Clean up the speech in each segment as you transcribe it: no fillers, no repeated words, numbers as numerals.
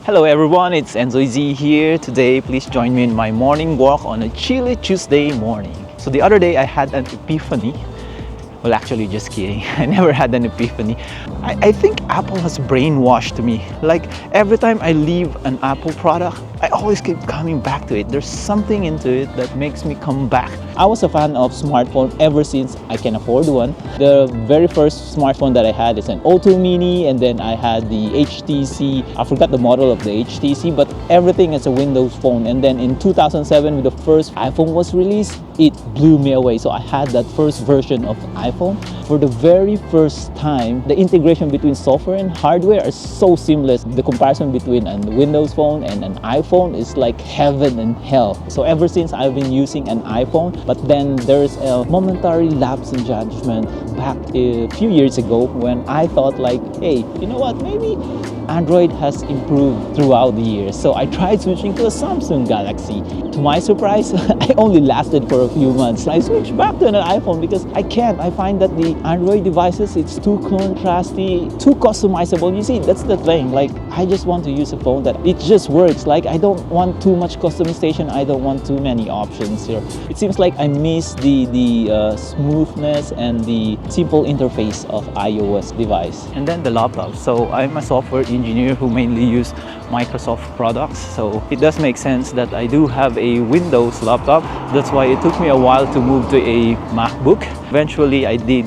Hello everyone, it's Enzo Z here. Today, please join me in my morning walk on a chilly Tuesday morning. So the other day I had an epiphany. Well, actually, just kidding. I never had an epiphany. I think Apple has brainwashed me. Like, every time I leave an Apple product, I always keep coming back to it. There's something into it that makes me come back. I was a fan of smartphone ever since I can afford one. The very first smartphone that I had is an O2 Mini, and then I had the HTC. I forgot the model of the HTC, but everything is a Windows phone. And then in 2007, when the first iPhone was released, it blew me away. So I had that first version of iPhone. For the very first time, the integration between software and hardware is so seamless. The comparison between a Windows phone and an iPhone is like heaven and hell. So ever since I've been using an iPhone, but then there's a momentary lapse in judgment back a few years ago when I thought like, hey, you know what, maybe Android has improved throughout the years. So I tried switching to a Samsung Galaxy. To my surprise, I only lasted for a few months. I switched back to an iPhone because I can't. I find that the Android devices, it's too contrasty, too customizable. You see, that's the thing. Like, I just want to use a phone that it just works. Like, I don't want too much customization. I don't want too many options here. It seems like I miss the smoothness and the simple interface of iOS device. And then the laptop. So I'm a software engineer who mainly use Microsoft products, so it does make sense that I do have a Windows laptop. That's why it took me a while to move to a MacBook. Eventually I did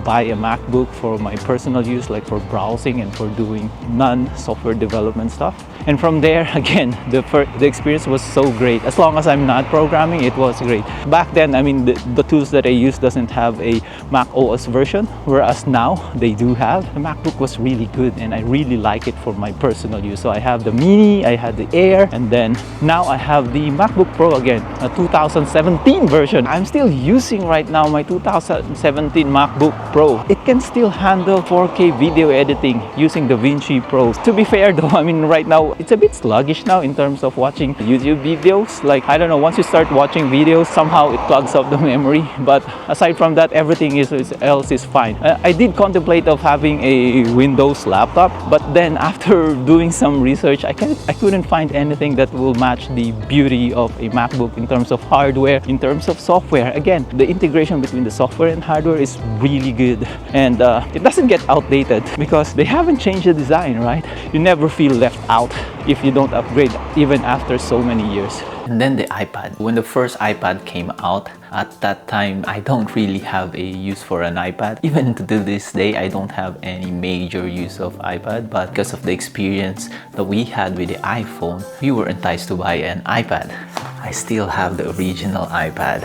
buy a MacBook for my personal use, like for browsing and for doing non-software development stuff. And from there, again, the experience was so great. As long as I'm not programming, it was great. Back then, I mean, the tools that I use doesn't have a Mac OS version, whereas now they do have. The MacBook was really good and I really like it for my personal use. So I have the Mini, I had the Air, and then now I have the MacBook Pro again, a 2017 version. I'm still using right now my 2017 MacBook Pro. It can still handle 4K video editing using DaVinci Pro. To be fair though, I mean, right now it's a bit sluggish now in terms of watching YouTube videos. Like, I don't know, once you start watching videos, somehow it clogs up the memory. But aside from that, everything else is fine. I did contemplate of having a Windows laptop, but then after doing some research, I couldn't find anything that will match the beauty of a MacBook in terms of hardware, in terms of software. Again, the integration between the software and hardware is really good, and it doesn't get outdated because they haven't changed the design, right? You never feel left out if you don't upgrade, even after so many years. And then the iPad. When the first iPad came out, at that time, I don't really have a use for an iPad. Even to this day, I don't have any major use of iPad, but because of the experience that we had with the iPhone, we were enticed to buy an iPad. I still have the original iPad.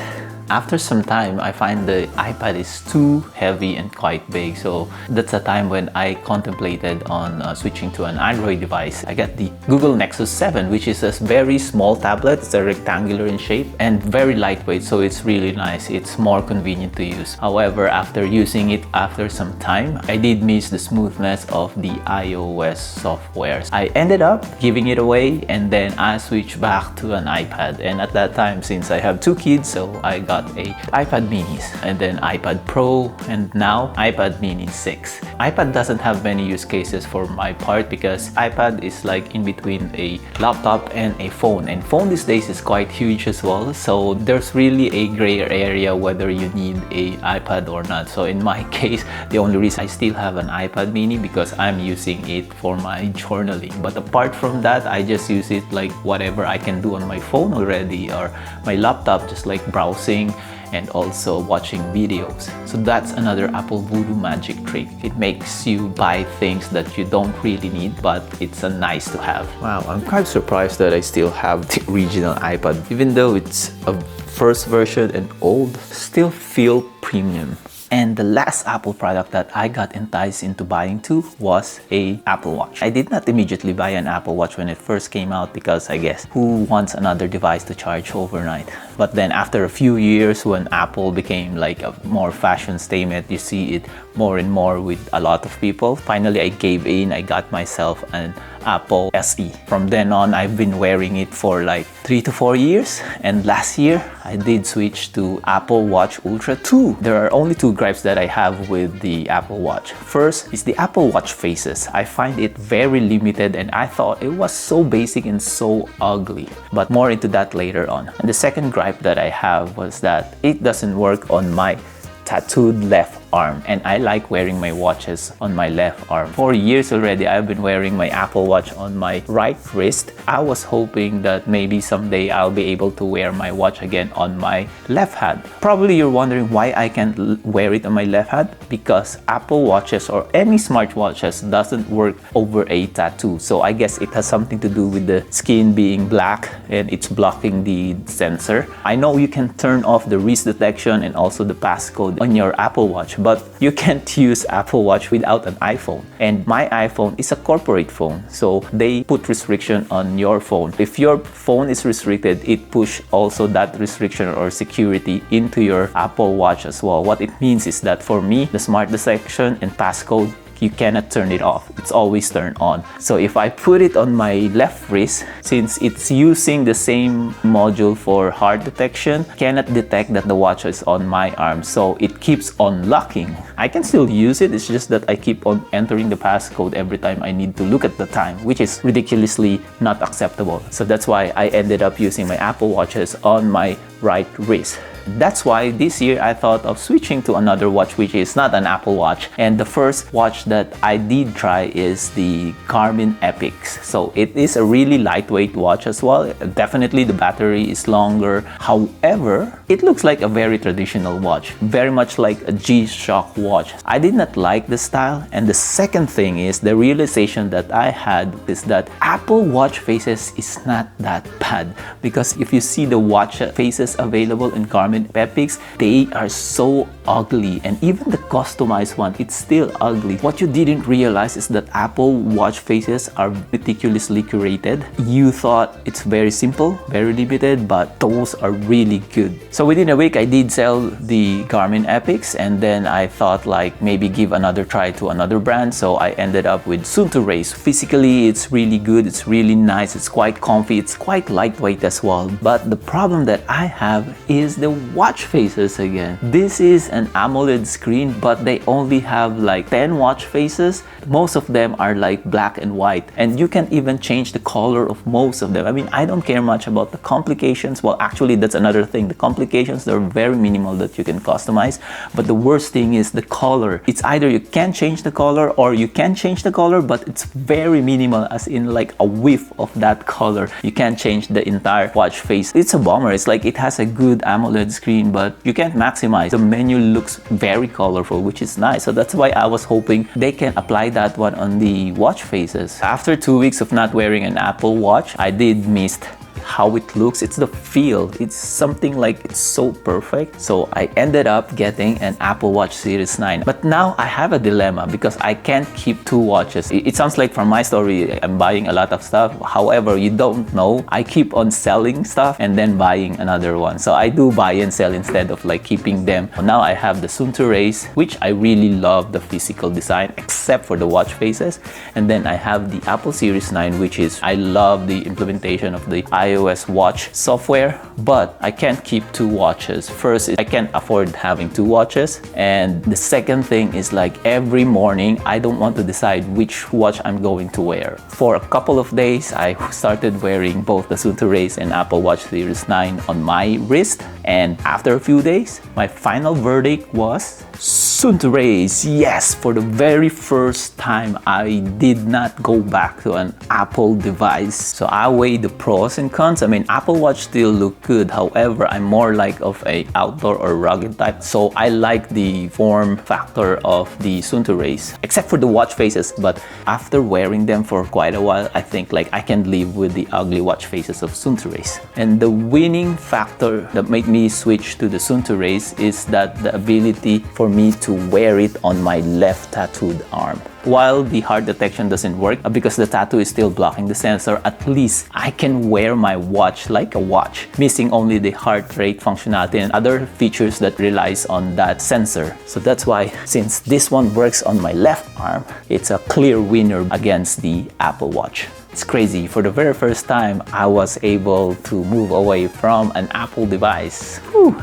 After some time, I find the iPad is too heavy and quite big, so that's a time when I contemplated on switching to an Android device. I got the Google Nexus 7, which is a very small tablet. It's a rectangular in shape and very lightweight, so it's really nice. It's more convenient to use. However, after using it after some time, I did miss the smoothness of the iOS softwares. I ended up giving it away, and then I switched back to an iPad. And at that time, since I have two kids, so I got a iPad minis, and then iPad Pro, and now iPad mini 6. iPad doesn't have many use cases for my part because iPad is like in between a laptop and a phone, and phone these days is quite huge as well, so there's really a gray area whether you need a iPad or not. So in my case, the only reason I still have an iPad mini because I'm using it for my journaling, but apart from that, I just use it like whatever I can do on my phone already or my laptop, just like browsing and also watching videos. So that's another Apple Voodoo magic trick. It makes you buy things that you don't really need, but it's a nice to have. Wow, I'm quite surprised that I still have the original iPad. Even though it's a first version and old, still feel premium. And the last Apple product that I got enticed into buying too was a Apple Watch. I did not immediately buy an Apple Watch when it first came out because I guess who wants another device to charge overnight? But then after a few years, when Apple became like a more fashion statement, you see it more and more with a lot of people. Finally, I gave in. I got myself an Apple SE. From then on, I've been wearing it for like 3 to 4 years, and last year I did switch to Apple Watch Ultra 2. There are only two gripes that I have with the Apple Watch. First is the Apple Watch faces. I find it very limited and I thought it was so basic and so ugly, but more into that later on. And the second gripe that I have was that it doesn't work on my tattooed left arm, and I like wearing my watches on my left arm. For years already, I've been wearing my Apple Watch on my right wrist. I was hoping that maybe someday I'll be able to wear my watch again on my left hand. Probably you're wondering why I can't wear it on my left hand, because Apple Watches or any smartwatches doesn't work over a tattoo. So I guess it has something to do with the skin being black and it's blocking the sensor. I know you can turn off the wrist detection and also the passcode on your Apple Watch, but you can't use Apple Watch without an iPhone. And my iPhone is a corporate phone, so they put restriction on your phone. If your phone is restricted, it push also that restriction or security into your Apple Watch as well. What it means is that for me, the smart detection and passcode, you cannot turn it off. It's always turned on. So if I put it on my left wrist, since it's using the same module for heart detection, cannot detect that the watch is on my arm. So it keeps on locking. I can still use it. It's just that I keep on entering the passcode every time I need to look at the time, which is ridiculously not acceptable. So that's why I ended up using my Apple Watches on my right wrist. That's why this year I thought of switching to another watch, which is not an Apple Watch. And the first watch that I did try is the Garmin Epix. So it is a really lightweight watch as well. Definitely the battery is longer. However, it looks like a very traditional watch, very much like a G-Shock watch. I did not like the style. And the second thing is the realization that I had is that Apple Watch faces is not that bad, because if you see the watch faces available in Garmin Epix, they are so ugly, and even the customized one, it's still ugly. What you didn't realize is that Apple Watch faces are meticulously curated. You thought it's very simple, very limited, but those are really good. So within a week, I did sell the Garmin Epix, and then I thought like maybe give another try to another brand. So I ended up with Soon to Race. Physically, it's really good, it's really nice, it's quite comfy, it's quite lightweight as well. But the problem that I have is the watch faces again. This is an AMOLED screen, but they only have like 10 watch faces. Most of them are like black and white, and you can't even change the color of most of them. I mean, I don't care much about the complications. Well, actually, that's another thing. The complications, they're very minimal that you can customize, but the worst thing is the color. It's either you can change the color or you can change the color, but it's very minimal, as in like a whiff of that color. You can't change the entire watch face. It's a bummer. It's like it has a good AMOLED screen, but you can't maximize. The menu looks very colorful, which is nice. So that's why I was hoping they can apply that one on the watch faces. After 2 weeks of not wearing an Apple Watch, I did miss how it looks. It's the feel. It's something like it's so perfect. So I ended up getting an Apple Watch Series 9. But now I have a dilemma because I can't keep two watches. It sounds like from my story, I'm buying a lot of stuff. However, you don't know. I keep on selling stuff and then buying another one. So I do buy and sell instead of like keeping them. Now I have the Soon to Race, which I really love the physical design except for the watch faces. And then I have the Apple Series 9, which is, I love the implementation of the iOS watch software, but I can't keep two watches. First, I can't afford having two watches. And the second thing is like every morning, I don't want to decide which watch I'm going to wear. For a couple of days, I started wearing both the Soon to Race and Apple Watch Series 9 on my wrist. And after a few days, my final verdict was Soon to Race. Yes, for the very first time, I did not go back to an Apple device. So I weighed the pros and cons. I mean, Apple Watch still look good. However, I'm more like of a outdoor or rugged type. So I like the form factor of the Soon to Race, except for the watch faces. But after wearing them for quite a while, I think like I can live with the ugly watch faces of Soon to Race. And the winning factor that made me switch to the Soon to Race is that the ability for me to wear it on my left tattooed arm. While the heart detection doesn't work because the tattoo is still blocking the sensor, at least I can wear my watch like a watch, missing only the heart rate functionality and other features that relies on that sensor. So that's why, since this one works on my left arm, it's a clear winner against the Apple Watch. It's crazy. For the very first time, I was able to move away from an Apple device. Whew.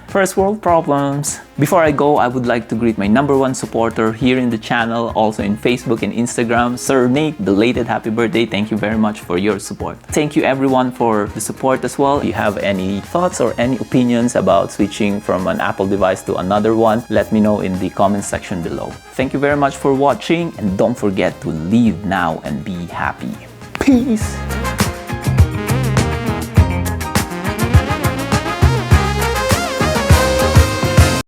First world problems. Before I go, I would like to greet my #1 supporter here in the channel, also in Facebook and Instagram, Sir Nate. Belated happy birthday. Thank you very much for your support. Thank you everyone for the support as well. If you have any thoughts or any opinions about switching from an Apple device to another one, let me know in the comment section below. Thank you very much for watching, and don't forget to live now and be happy. Peace!